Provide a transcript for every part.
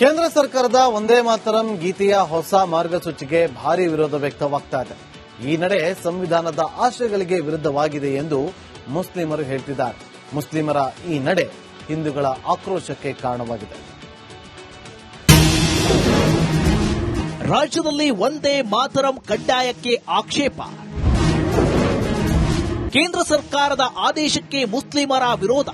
ಕೇಂದ್ರ ಸರ್ಕಾರದ ವಂದೇ ಮಾತರಂ ಗೀತೆಯ ಹೊಸ ಮಾರ್ಗಸೂಚಿಗೆ ಭಾರೀ ವಿರೋಧ ವ್ಯಕ್ತವಾಗ್ತಾ ಇದೆ. ಈ ನಡೆ ಸಂವಿಧಾನದ ಆಶಯಗಳಿಗೆ ವಿರುದ್ಧವಾಗಿದೆ ಎಂದು ಮುಸ್ಲಿಮರು ಹೇಳ್ತಿದ್ದಾರೆ. ಮುಸ್ಲಿಮರ ಈ ನಡೆ ಹಿಂದೂಗಳ ಆಕ್ರೋಶಕ್ಕೆ ಕಾರಣವಾಗಿದೆ. ರಾಜ್ಯದಲ್ಲಿ ವಂದೇ ಮಾತರಂ ಕಡ್ಡಾಯಕ್ಕೆ ಆಕ್ಷೇಪ. ಕೇಂದ್ರ ಸರ್ಕಾರದ ಆದೇಶಕ್ಕೆ ಮುಸ್ಲಿಮರ ವಿರೋಧ.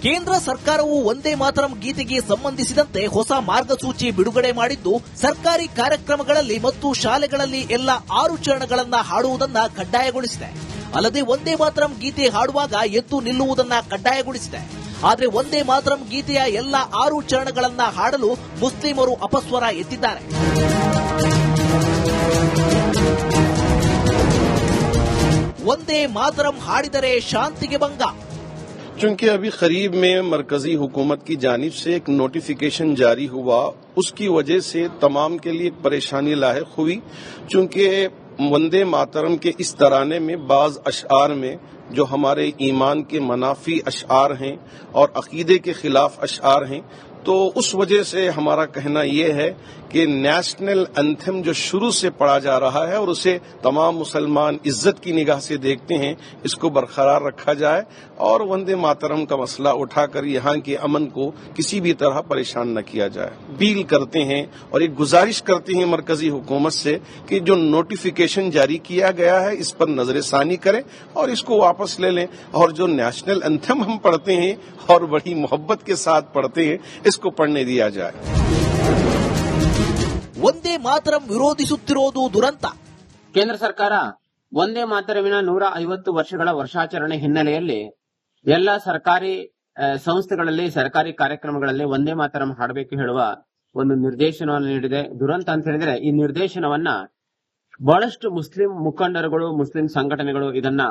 ಕೇಂದ್ರ ಸರ್ಕಾರವು ವಂದೇ ಮಾತರಂ ಗೀತೆಗೆ ಸಂಬಂಧಿಸಿದಂತೆ ಹೊಸ ಮಾರ್ಗಸೂಚಿ ಬಿಡುಗಡೆ ಮಾಡಿದ್ದು, ಸರ್ಕಾರಿ ಕಾರ್ಯಕ್ರಮಗಳಲ್ಲಿ ಮತ್ತು ಶಾಲೆಗಳಲ್ಲಿ ಎಲ್ಲ 6 ಚರಣಗಳನ್ನು ಹಾಡುವುದನ್ನು ಕಡ್ಡಾಯಗೊಳಿಸಿದೆ. ಅಲ್ಲದೆ ವಂದೇ ಮಾತರಂ ಗೀತೆ ಹಾಡುವಾಗ ಎದ್ದು ನಿಲ್ಲುವುದನ್ನು ಕಡ್ಡಾಯಗೊಳಿಸಿದೆ. ಆದರೆ ವಂದೇ ಮಾತರಂ ಗೀತೆಯ ಎಲ್ಲ 6 ಚರಣಗಳನ್ನು ಹಾಡಲು ಮುಸ್ಲಿಮರು ಅಪಸ್ವರ ಎತ್ತಿದ್ದಾರೆ. ವಂದೇ ಮಾತರಂ ಹಾಡಿದರೆ ಶಾಂತಿಗೆ ಭಂಗ. चूंकि अभी करीब में मरकजी हुकूमत की जानिब से एक नोटिफिकेशन जारी हुआ, उसकी वजह से तमाम के लिए परेशानी लाहिक हुई। चूंकि वंदे मातरम के इस तराने में बाज अशआर में जो हमारे ईमान के मनाफी अशआर हैं और अकीदे के खिलाफ अशआर हैं, तो उस वजह से हमारा कहना यह है कि नेशनल एंथम जो शुरू से पढ़ा जा रहा है और उसे तमाम मुसलमान इज्जत की निगाह से देखते हैं, इसको बरकरार रखा जाए और वंदे मातरम का मसला उठाकर यहाँ के अमन को किसी भी तरह परेशान न किया जाए। अपील करते हैं और एक गुजारिश करते हैं मरकजी हुकूमत से कि जो नोटिफिकेशन जारी किया गया है इस पर नजरसानी करें और इसको वापस ले लें, और जो नेशनल एंथम हम पढ़ते हैं और बड़ी मोहब्बत के साथ पढ़ते हैं, इसको पढ़ने दिया जाए। ವಂದೇ ಮಾತರಂ ವಿರೋಧಿಸುತ್ತಿರುವುದು ದುರಂತ. ಕೇಂದ್ರ ಸರ್ಕಾರ ವಂದೇ ಮಾತರಮಿನ 150 ವರ್ಷಗಳ ವರ್ಷಾಚರಣೆ ಹಿನ್ನೆಲೆಯಲ್ಲಿ ಎಲ್ಲ ಸರ್ಕಾರಿ ಸಂಸ್ಥೆಗಳಲ್ಲಿ, ಸರ್ಕಾರಿ ಕಾರ್ಯಕ್ರಮಗಳಲ್ಲಿ ವಂದೇ ಮಾತರಂ ಹಾಡಬೇಕು ಹೇಳುವ ಒಂದು ನಿರ್ದೇಶನವನ್ನು ನೀಡಿದೆ. ದುರಂತ ಅಂತ ಹೇಳಿದ್ರೆ, ಈ ನಿರ್ದೇಶನವನ್ನ ಬಹಳಷ್ಟು ಮುಸ್ಲಿಂ ಮುಖಂಡರುಗಳು, ಮುಸ್ಲಿಂ ಸಂಘಟನೆಗಳು ಇದನ್ನ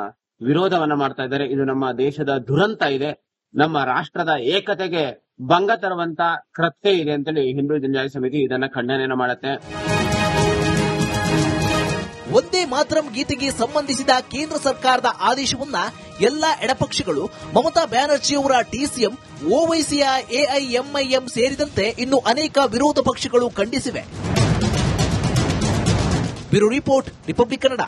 ವಿರೋಧವನ್ನ ಮಾಡ್ತಾ ಇದ್ದಾರೆ. ಇದು ನಮ್ಮ ದೇಶದ ದುರಂತ ಇದೆ, ನಮ್ಮ ರಾಷ್ಟ್ರದ ಏಕತೆಗೆ ಭಂಗ ತರುವಂತ ಕೃತ್ಯ ಇದೆ ಅಂತೇಳಿ ಹಿಂದೂ ಜನಜಾತಿ ಸಮಿತಿ ಇದನ್ನ ಖಂಡನೆಯನ್ನು ಮಾಡುತ್ತೆ. ವಂದೇ ಮಾತರಂ ಗೀತೆಗೆ ಸಂಬಂಧಿಸಿದ ಕೇಂದ್ರ ಸರ್ಕಾರದ ಆದೇಶವನ್ನ ಎಲ್ಲಾ ಎಡಪಕ್ಷಗಳು, ಮಮತಾ ಬ್ಯಾನರ್ಜಿಯವರ ಡಿಸಿಎಂ, ಓವೈಸಿಯ ಎಐಎಂಐಎಂ ಸೇರಿದಂತೆ ಇನ್ನು ಅನೇಕ ವಿರೋಧ ಪಕ್ಷಗಳು ಖಂಡಿಸಿವೆ. Bureau report, Republic Kannada.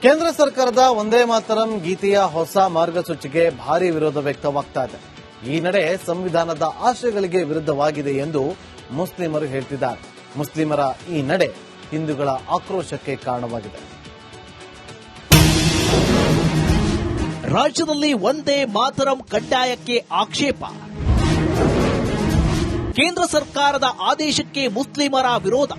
ಕೇಂದ್ರ ಸರ್ಕಾರದ ವಂದೇ ಮಾತರಂ ಗೀತೆಯ ಹೊಸ ಮಾರ್ಗಸೂಚಿಗೆ ಭಾರೀ ವಿರೋಧ ವ್ಯಕ್ತವಾಗ್ತಾ ಇದೆ. ಈ ನಡೆ ಸಂವಿಧಾನದ ಆಶಯಗಳಿಗೆ ವಿರುದ್ಧವಾಗಿದೆ ಎಂದು ಮುಸ್ಲಿಮರು ಹೇಳ್ತಿದ್ದಾರೆ. ಮುಸ್ಲಿಮರ ಈ ನಡೆ ಹಿಂದೂಗಳ ಆಕ್ರೋಶಕ್ಕೆ ಕಾರಣವಾಗಿದೆ. ರಾಜ್ಯದಲ್ಲಿ ವಂದೇ ಮಾತರಂ ಕಡ್ಡಾಯಕ್ಕೆ ಆಕ್ಷೇಪ. ಕೇಂದ್ರ ಸರ್ಕಾರದ ಆದೇಶಕ್ಕೆ ಮುಸ್ಲಿಮರ ವಿರೋಧ.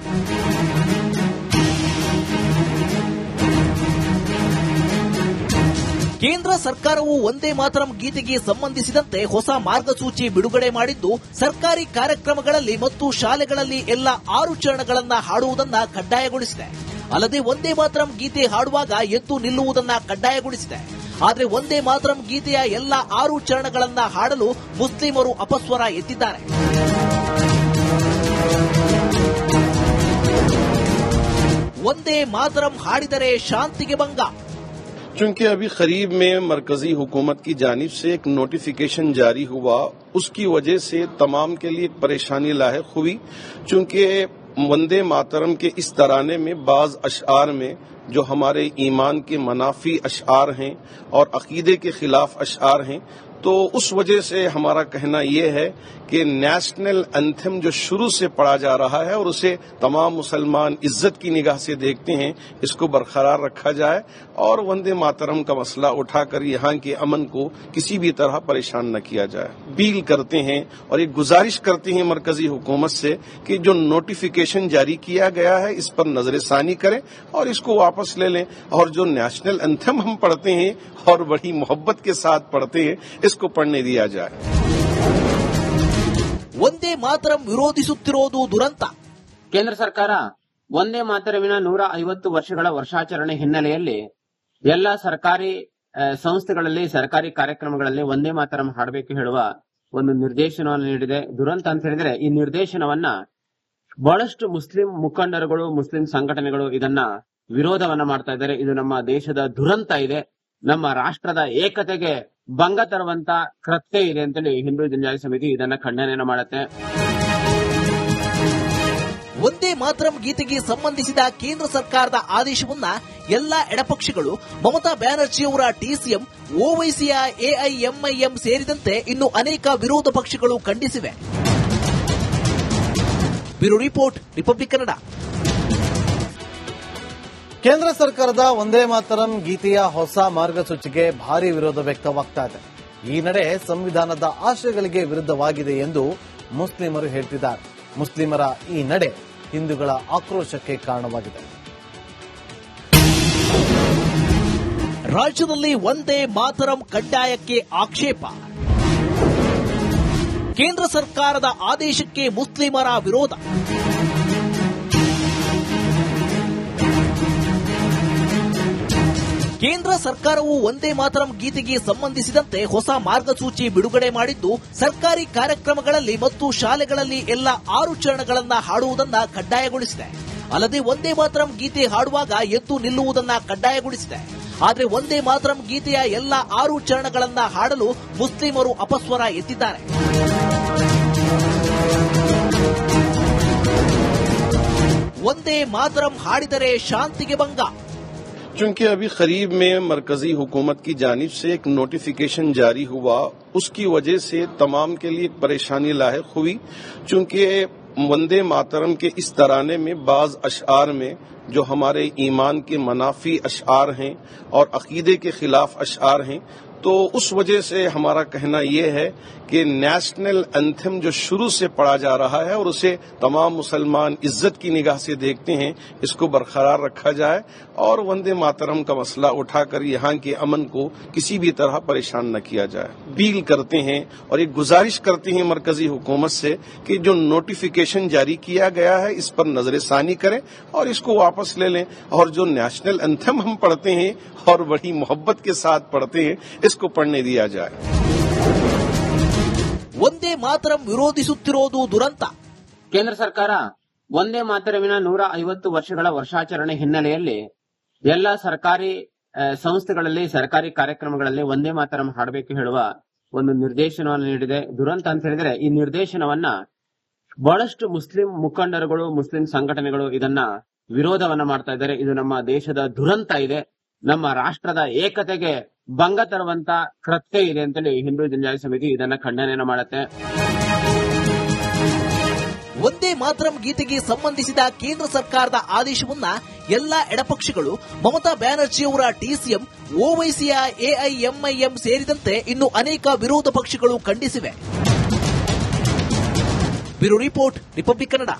ಕೇಂದ್ರ ಸರ್ಕಾರವು ವಂದೇ ಮಾತರಂ ಗೀತೆಗೆ ಸಂಬಂಧಿಸಿದಂತೆ ಹೊಸ ಮಾರ್ಗಸೂಚಿ ಬಿಡುಗಡೆ ಮಾಡಿದ್ದು, ಸರ್ಕಾರಿ ಕಾರ್ಯಕ್ರಮಗಳಲ್ಲಿ ಮತ್ತು ಶಾಲೆಗಳಲ್ಲಿ ಎಲ್ಲ 6 ಚರಣಗಳನ್ನು ಹಾಡುವುದನ್ನು ಕಡ್ಡಾಯಗೊಳಿಸಿದೆ. ಅಲ್ಲದೆ ವಂದೇ ಮಾತರಂ ಗೀತೆ ಹಾಡುವಾಗ ಎದ್ದು ನಿಲ್ಲುವುದನ್ನು ಕಡ್ಡಾಯಗೊಳಿಸಿದೆ. ಆದರೆ ವಂದೇ ಮಾತರಂ ಗೀತೆಯ ಎಲ್ಲ 6 ಚರಣಗಳನ್ನು ಹಾಡಲು ಮುಸ್ಲಿಮರು ಅಪಸ್ವರ ಎತ್ತಿದ್ದಾರೆ. ವಂದೇ ಮಾತರಂ ಹಾಡಿದರೆ ಶಾಂತಿಗೆ ಭಂಗ. चूंकि अभी करीब में मरकजी हुकूमत की जानिब से एक नोटिफिकेशन जारी हुआ, उसकी वजह से तमाम के लिए परेशानी लाहिक हुई। चूंकि वंदे मातरम के इस तराने में बाज अशआर में जो हमारे ईमान के मनाफी अशआर हैं और अकीदे के खिलाफ अशआर हैं, तो उस वजह से हमारा कहना यह है कि नेशनल एंथम जो शुरू से पढ़ा जा रहा है और उसे तमाम मुसलमान इज्जत की निगाह से देखते हैं, इसको बरकरार रखा जाए और वंदे मातरम का मसला उठाकर यहाँ के अमन को किसी भी तरह परेशान न किया जाए। अपील करते हैं और एक गुजारिश करते हैं मरकजी हुकूमत से कि जो नोटिफिकेशन जारी किया गया है इस पर नजरसानी करें और इसको वापस ले लें, और जो नेशनल एंथम हम पढ़ते हैं और बड़ी मोहब्बत के साथ पढ़ते हैं, इसको पढ़ने दिया जाए। ವಂದೇ ಮಾತರಂ ವಿರೋಧಿಸುತ್ತಿರುವುದು ದುರಂತ. ಕೇಂದ್ರ ಸರ್ಕಾರ ವಂದೇ ಮಾತರಮಿನ 150 ವರ್ಷಗಳ ವರ್ಷಾಚರಣೆ ಹಿನ್ನೆಲೆಯಲ್ಲಿ ಎಲ್ಲ ಸರ್ಕಾರಿ ಸಂಸ್ಥೆಗಳಲ್ಲಿ, ಸರ್ಕಾರಿ ಕಾರ್ಯಕ್ರಮಗಳಲ್ಲಿ ವಂದೇ ಮಾತರಂ ಹಾಡಬೇಕು ಹೇಳುವ ಒಂದು ನಿರ್ದೇಶನವನ್ನು ನೀಡಿದೆ. ದುರಂತ ಅಂತ ಹೇಳಿದ್ರೆ, ಈ ನಿರ್ದೇಶನವನ್ನ ಬಹಳಷ್ಟು ಮುಸ್ಲಿಂ ಮುಖಂಡರುಗಳು, ಮುಸ್ಲಿಂ ಸಂಘಟನೆಗಳು ಇದನ್ನ ವಿರೋಧವನ್ನ ಮಾಡ್ತಾ ಇದ್ದಾರೆ. ಇದು ನಮ್ಮ ದೇಶದ ದುರಂತ ಇದೆ, ನಮ್ಮ ರಾಷ್ಟ್ರದ ಏಕತೆಗೆ ಭಂಗ ತರುವಂತ ಕೃತ್ಯ ಇದೆ ಅಂತೇಳಿ ಹಿಂದೂ ಜನಜಾತಿ ಸಮಿತಿ ಇದನ್ನ ಖಂಡನೆಯನ್ನು ಮಾಡುತ್ತೆ. ಒಂದೇ ಮಾತರಂ ಗೀತೆಗೆ ಸಂಬಂಧಿಸಿದ ಕೇಂದ್ರ ಸರ್ಕಾರದ ಆದೇಶವನ್ನ ಎಲ್ಲಾ ಎಡಪಕ್ಷಗಳು, ಮಮತಾ ಬ್ಯಾನರ್ಜಿಯವರ ಟಿಸಿಎಂ, ಓವೈಸಿಯ ಎಐಎಂಐಎಂ ಸೇರಿದಂತೆ ಇನ್ನು ಅನೇಕ ವಿರೋಧ ಪಕ್ಷಗಳು ಖಂಡಿಸಿವೆ. Bureau report, Republic Kannada. ಕೇಂದ್ರ ಸರ್ಕಾರದ ಒಂದೇ ಮಾತರಂ ಗೀತೆಯ ಹೊಸ ಮಾರ್ಗಸೂಚಿಗೆ ಭಾರಿ ವಿರೋಧ ವ್ಯಕ್ತವಾಗ್ತಾ ಇದೆ. ಈ ನಡೆ ಸಂವಿಧಾನದ ಆಶಯಗಳಿಗೆ ವಿರುದ್ಧವಾಗಿದೆ ಎಂದು ಮುಸ್ಲಿಮರು ಹೇಳ್ತಿದ್ದಾರೆ. ಮುಸ್ಲಿಮರ ಈ ನಡೆ ಹಿಂದೂಗಳ ಆಕ್ರೋಶಕ್ಕೆ ಕಾರಣವಾಗಿದೆ. ರಾಜ್ಯದಲ್ಲಿ ಒಂದೇ ಮಾತರಂ ಕಡ್ಡಾಯಕ್ಕೆ ಆಕ್ಷೇಪ. ಕೇಂದ್ರ ಸರ್ಕಾರದ ಆದೇಶಕ್ಕೆ ಮುಸ್ಲಿಮರ ವಿರೋಧ. ಕೇಂದ್ರ ಸರ್ಕಾರವು ಒಂದೇ ಮಾತರಂ ಗೀತೆಗೆ ಸಂಬಂಧಿಸಿದಂತೆ ಹೊಸ ಮಾರ್ಗಸೂಚಿ ಬಿಡುಗಡೆ ಮಾಡಿದ್ದು, ಸರ್ಕಾರಿ ಕಾರ್ಯಕ್ರಮಗಳಲ್ಲಿ ಮತ್ತು ಶಾಲೆಗಳಲ್ಲಿ ಎಲ್ಲ 6 ಚರಣಗಳನ್ನು ಹಾಡುವುದನ್ನು ಕಡ್ಡಾಯಗೊಳಿಸಿದೆ. ಅಲ್ಲದೆ ಒಂದೇ ಮಾತರಂ ಗೀತೆ ಹಾಡುವಾಗ ಎದ್ದು ನಿಲ್ಲುವುದನ್ನು ಕಡ್ಡಾಯಗೊಳಿಸಿದೆ. ಆದರೆ ಒಂದೇ ಮಾತರಂ ಗೀತೆಯ ಎಲ್ಲ 6 ಚರಣಗಳನ್ನು ಹಾಡಲು ಮುಸ್ಲಿಮರು ಅಪಸ್ವರ ಎತ್ತಿದ್ದಾರೆ. ಒಂದೇ ಮಾತರಂ ಹಾಡಿದರೆ ಶಾಂತಿಗೆ ಭಂಗ. चूंकि अभी करीब में मरकजी हुकूमत की जानिब से एक नोटिफिकेशन जारी हुआ, उसकी वजह से तमाम के लिए एक परेशानी लाहिक हुई। चूंकि वंदे मातरम के इस तराने में बाज अशआर में जो हमारे ईमान के मनाफी अशआर हैं और अकीदे के खिलाफ अशआर हैं, तो उस वजह से हमारा कहना यह है कि नेशनल एंथम जो शुरू से पढ़ा जा रहा है और उसे तमाम मुसलमान इज्जत की निगाह से देखते हैं, इसको बरकरार रखा जाए और वंदे मातरम का मसला उठाकर यहाँ के अमन को किसी भी तरह परेशान न किया जाए। अपील करते हैं और एक गुजारिश करते हैं मरकजी हुकूमत से कि जो नोटिफिकेशन जारी किया गया है इस पर नजरसानी करें और इसको वापस ले लें, और जो नेशनल एंथम हम पढ़ते हैं और बड़ी मोहब्बत के साथ पढ़ते हैं, इसको पढ़ने दिया जाए. ಒಂದೇ ಮಾತರಂ ವಿರೋಧಿಸುತ್ತಿರುವುದು ದುರಂತ. ಕೇಂದ್ರ ಸರ್ಕಾರ ಒಂದೇ ಮಾತರಮಿನ 150 ವರ್ಷಗಳ ವರ್ಷಾಚರಣೆ ಹಿನ್ನೆಲೆಯಲ್ಲಿ ಎಲ್ಲ ಸರ್ಕಾರಿ ಸಂಸ್ಥೆಗಳಲ್ಲಿ, ಸರ್ಕಾರಿ ಕಾರ್ಯಕ್ರಮಗಳಲ್ಲಿ ಒಂದೇ ಮಾತರಂ ಹಾಡಬೇಕು ಹೇಳುವ ಒಂದು ನಿರ್ದೇಶನವನ್ನು ನೀಡಿದೆ. ದುರಂತ ಅಂತ ಹೇಳಿದ್ರೆ, ಈ ನಿರ್ದೇಶನವನ್ನ ಬಹಳಷ್ಟು ಮುಸ್ಲಿಂ ಮುಖಂಡರುಗಳು, ಮುಸ್ಲಿಂ ಸಂಘಟನೆಗಳು ಇದನ್ನ ವಿರೋಧವನ್ನ ಮಾಡ್ತಾ ಇದ್ದಾರೆ. ಇದು ನಮ್ಮ ದೇಶದ ದುರಂತ ಇದೆ, ನಮ್ಮ ರಾಷ್ಟ್ರದ ಏಕತೆಗೆ ಭಂಗ ತರುವಂತ ಕೃತ್ಯ ಇದೆ ಅಂತೇಳಿ ಹಿಂದೂ ಜನಜಾತಿ ಸಮಿತಿ ಇದನ್ನ ಖಂಡನೆಯನ್ನು ಮಾಡುತ್ತೆ. ಒಂದೇ ಮಾತರಂ ಗೀತೆಗೆ ಸಂಬಂಧಿಸಿದ ಕೇಂದ್ರ ಸರ್ಕಾರದ ಆದೇಶವನ್ನ ಎಲ್ಲಾ ಎಡಪಕ್ಷಗಳು, ಮಮತಾ ಬ್ಯಾನರ್ಜಿಯವರ ಟಿಸಿಎಂ, ಓವೈಸಿಯ ಎಐಎಂಐಎಂ ಸೇರಿದಂತೆ ಇನ್ನು ಅನೇಕ ವಿರೋಧ ಪಕ್ಷಗಳು ಖಂಡಿಸಿವೆ. Bureau report, Republic Kannada.